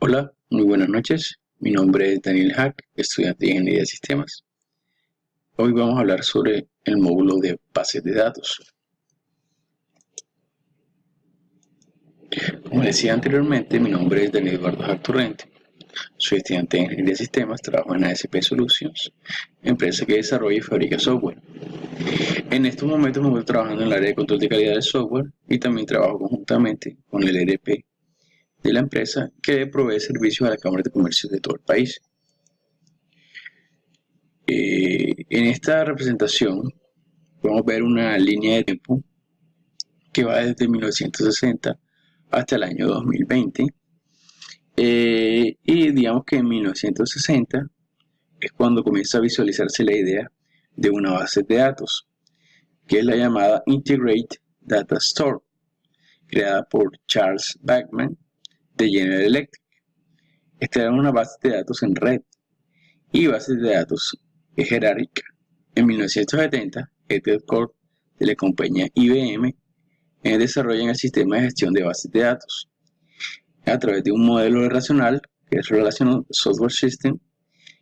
Hola, muy buenas noches. Mi nombre es Daniel Hack, estudiante de Ingeniería de Sistemas. Hoy vamos a hablar sobre el módulo de bases de datos. Como decía anteriormente, mi nombre es Daniel Eduardo Hack Torrente. Soy estudiante de Ingeniería de Sistemas, trabajo en ASP Solutions, empresa que desarrolla y fabrica software. En estos momentos me encuentro trabajando en el área de control de calidad del software y también trabajo conjuntamente con el ERP de la empresa que provee servicios a las cámaras de comercio de todo el país. En esta representación podemos ver una línea de tiempo que va desde 1960 hasta el año 2020. Y digamos que en 1960 es cuando comienza a visualizarse la idea de una base de datos, que es la llamada Integrated Data Store, creada por Charles Backman de General Electric. Esta era una base de datos en red y base de datos jerárquica. En 1970, Edgar Corp de la compañía IBM desarrollan el sistema de gestión de bases de datos a través de un modelo relacional que es Relational Software System,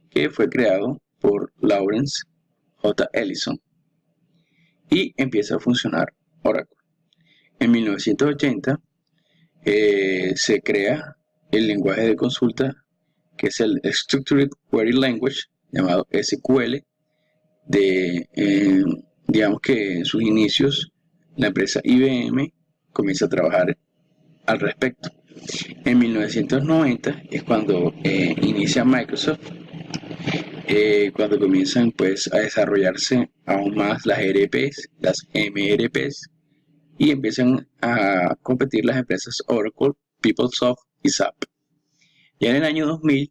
que fue creado por Lawrence J. Ellison y empieza a funcionar Oracle. En 1980 se crea el lenguaje de consulta que es el Structured Query Language llamado SQL digamos que en sus inicios la empresa IBM comienza a trabajar al respecto. En 1990 es cuando inicia Microsoft, cuando comienzan pues a desarrollarse aún más las ERPs, las MRPs, y empiezan a competir las empresas Oracle, PeopleSoft y SAP. Ya en el año 2000,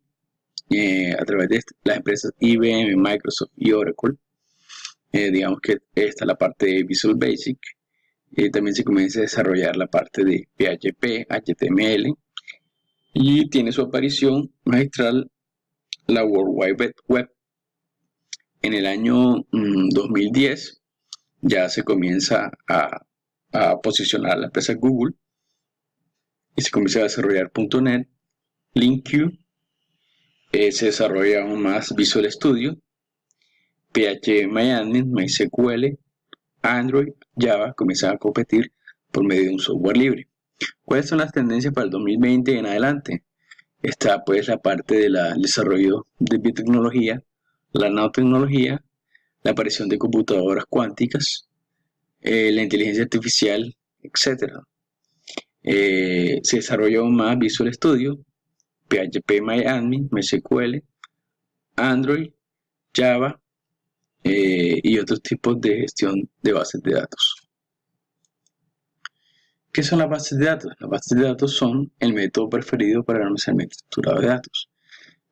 a través de las empresas IBM, Microsoft y Oracle, digamos que está la parte de Visual Basic, también se comienza a desarrollar la parte de PHP, HTML, y tiene su aparición magistral la World Wide Web. En el año 2010 ya se comienza a posicionar la empresa Google y se comienza a desarrollar .NET, LinkQ, se desarrolla aún más Visual Studio, PHP MyAdmin, MySQL, Android, Java comienzan a competir por medio de un software libre. ¿Cuáles son las tendencias para el 2020 en adelante? Está pues la parte del desarrollo de biotecnología, la nanotecnología, la aparición de computadoras cuánticas, la inteligencia artificial, etc. Se desarrolló aún más Visual Studio, PHP MyAdmin, MySQL, Android, Java y otros tipos de gestión de bases de datos. ¿Qué son las bases de datos? Las bases de datos son el método preferido para el almacenamiento estructurado de datos.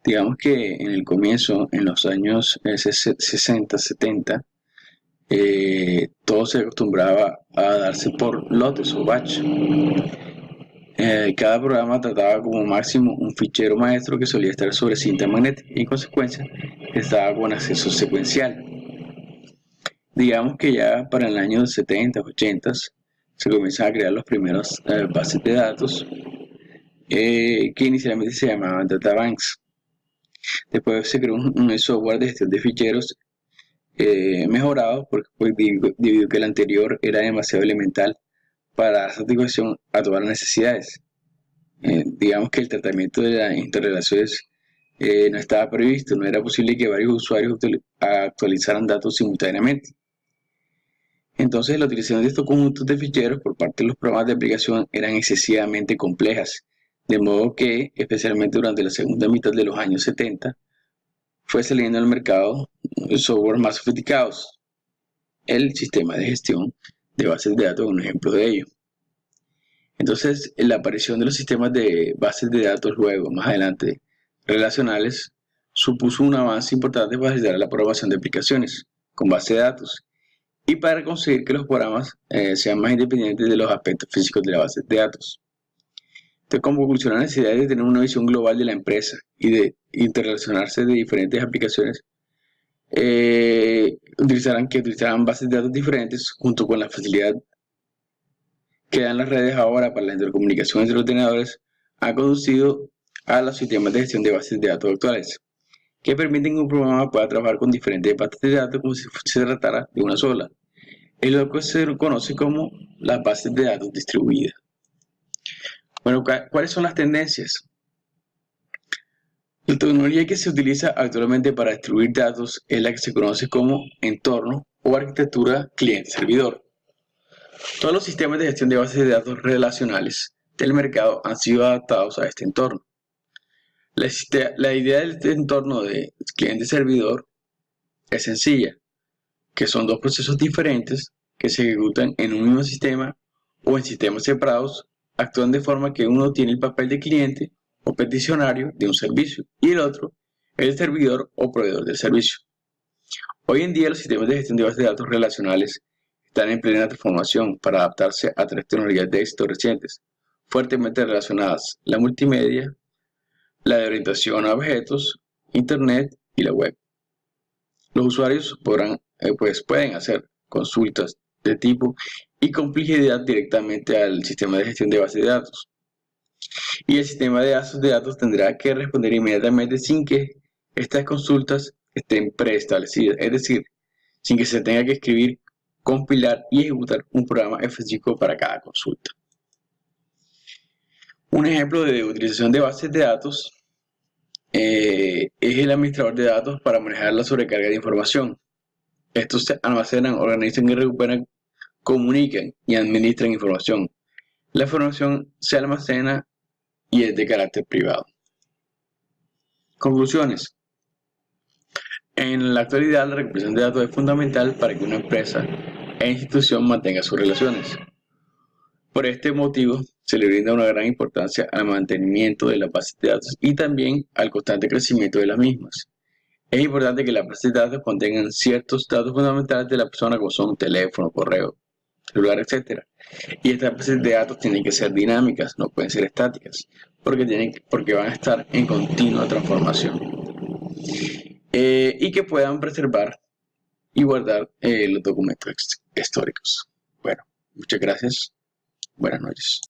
Digamos que en el comienzo, en los años 60, 70, todo se acostumbraba a darse por lotes o batch. Cada programa trataba como máximo un fichero maestro que solía estar sobre cinta magnética y en consecuencia estaba con acceso secuencial. Digamos que ya para el año 70, 80 se comienzan a crear los primeros bases de datos que inicialmente se llamaban databanks. Después se creó un software de gestión de ficheros mejorado porque pues, debido a que el anterior era demasiado elemental para dar satisfacción a todas las necesidades. Digamos que el tratamiento de las interrelaciones no estaba previsto, no era posible que varios usuarios actualizaran datos simultáneamente. Entonces la utilización de estos conjuntos de ficheros por parte de los programas de aplicación eran excesivamente complejas, de modo que, especialmente durante la segunda mitad de los años 70, fue saliendo al mercado software más sofisticados. El sistema de gestión de bases de datos es un ejemplo de ello. Entonces, la aparición de los sistemas de bases de datos luego, más adelante, relacionales, supuso un avance importante para facilitar la aprobación de aplicaciones con base de datos y para conseguir que los programas sean más independientes de los aspectos físicos de la base de datos. Entonces, como conclusión, la necesidad de tener una visión global de la empresa y de interrelacionarse de diferentes aplicaciones, utilizarán bases de datos diferentes junto con la facilidad que dan las redes ahora para la intercomunicación entre los ordenadores, ha conducido a los sistemas de gestión de bases de datos actuales, que permiten que un programa pueda trabajar con diferentes bases de datos como si se tratara de una sola. Es lo que se conoce como las bases de datos distribuidas. Bueno, ¿cuáles son las tendencias? La tecnología que se utiliza actualmente para distribuir datos es la que se conoce como entorno o arquitectura cliente-servidor. Todos los sistemas de gestión de bases de datos relacionales del mercado han sido adaptados a este entorno. La idea del entorno de cliente-servidor es sencilla, que son dos procesos diferentes que se ejecutan en un mismo sistema o en sistemas separados, actúan de forma que uno tiene el papel de cliente o peticionario de un servicio y el otro el servidor o proveedor del servicio. Hoy en día los sistemas de gestión de bases de datos relacionales están en plena transformación para adaptarse a tres tecnologías de éxito recientes, fuertemente relacionadas: la multimedia, la de orientación a objetos, Internet y la web. Los usuarios pueden hacer consultas de tipo y complejidad directamente al sistema de gestión de bases de datos. Y el sistema de bases de datos tendrá que responder inmediatamente sin que estas consultas estén preestablecidas, es decir, sin que se tenga que escribir, compilar y ejecutar un programa específico para cada consulta. Un ejemplo de utilización de bases de datos es el administrador de datos para manejar la sobrecarga de información. Estos se almacenan, organizan y recuperan, comunican y administran información. La información se almacena y es de carácter privado. Conclusiones. En la actualidad, la recuperación de datos es fundamental para que una empresa e institución mantenga sus relaciones. Por este motivo, se le brinda una gran importancia al mantenimiento de las bases de datos y también al constante crecimiento de las mismas. Es importante que las bases de datos contengan ciertos datos fundamentales de la persona, como son teléfono, correo, celular, etc. Y estas bases de datos tienen que ser dinámicas, no pueden ser estáticas, porque van a estar en continua transformación. Y que puedan preservar y guardar los documentos históricos. Bueno, muchas gracias. Buenas noches.